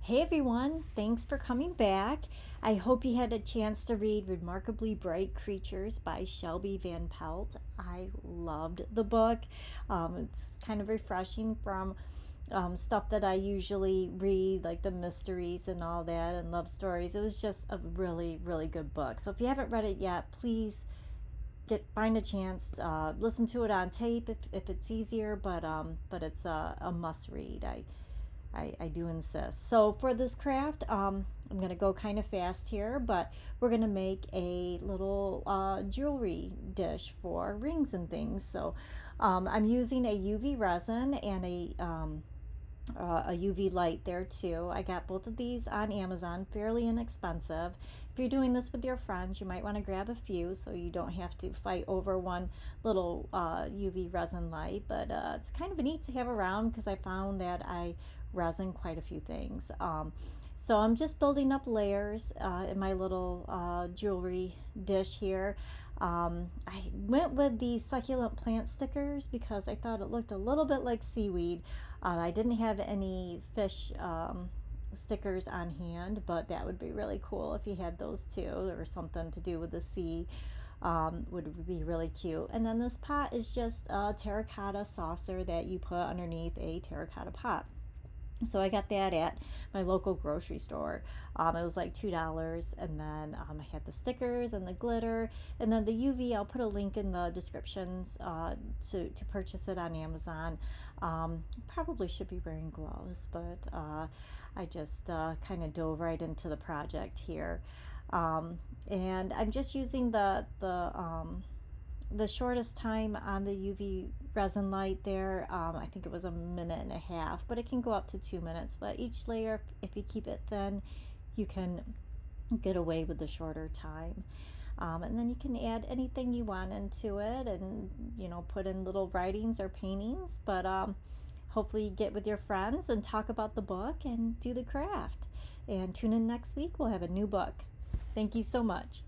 Hey everyone, thanks for coming back. I hope you had a chance to read Remarkably Bright Creatures by Shelby Van Pelt. I loved the book. It's kind of refreshing from stuff that I usually read, like the mysteries and all that, and love stories. It was just a really, really good book. So if you haven't read it yet, please find a chance, listen to it on tape if it's easier. But it's a must read. I do insist. So for this craft, I'm going to go kind of fast here, but we're going to make a little jewelry dish for rings and things. So I'm using a UV resin and a UV light there too. I got both of these on Amazon, fairly inexpensive. If you're doing this with your friends, you might want to grab a few so you don't have to fight over one little UV resin light. But it's kind of neat to have around because I found that I resin quite a few things. So I'm just building up layers in my little jewelry dish here. I went with the succulent plant stickers because I thought it looked a little bit like seaweed. I didn't have any fish stickers on hand, but that would be really cool if you had those too, or something to do with the sea. Would be really cute. And then this pot is just a terracotta saucer that you put underneath a terracotta pot. So I got that at my local grocery store. It was like $2, and then I had the stickers and the glitter, and then the UV. I'll put a link in the descriptions to purchase it on Amazon. Probably should be wearing gloves, but I just kind of dove right into the project here, and I'm just using the shortest time on the UV resin light there. I think it was a minute and a half, but it can go up to 2 minutes. But each layer, if you keep it thin, you can get away with the shorter time. And then you can add anything you want into it, and put in little writings or paintings. But hopefully you get with your friends and talk about the book and do the craft. And tune in next week, we'll have a new book. Thank you so much.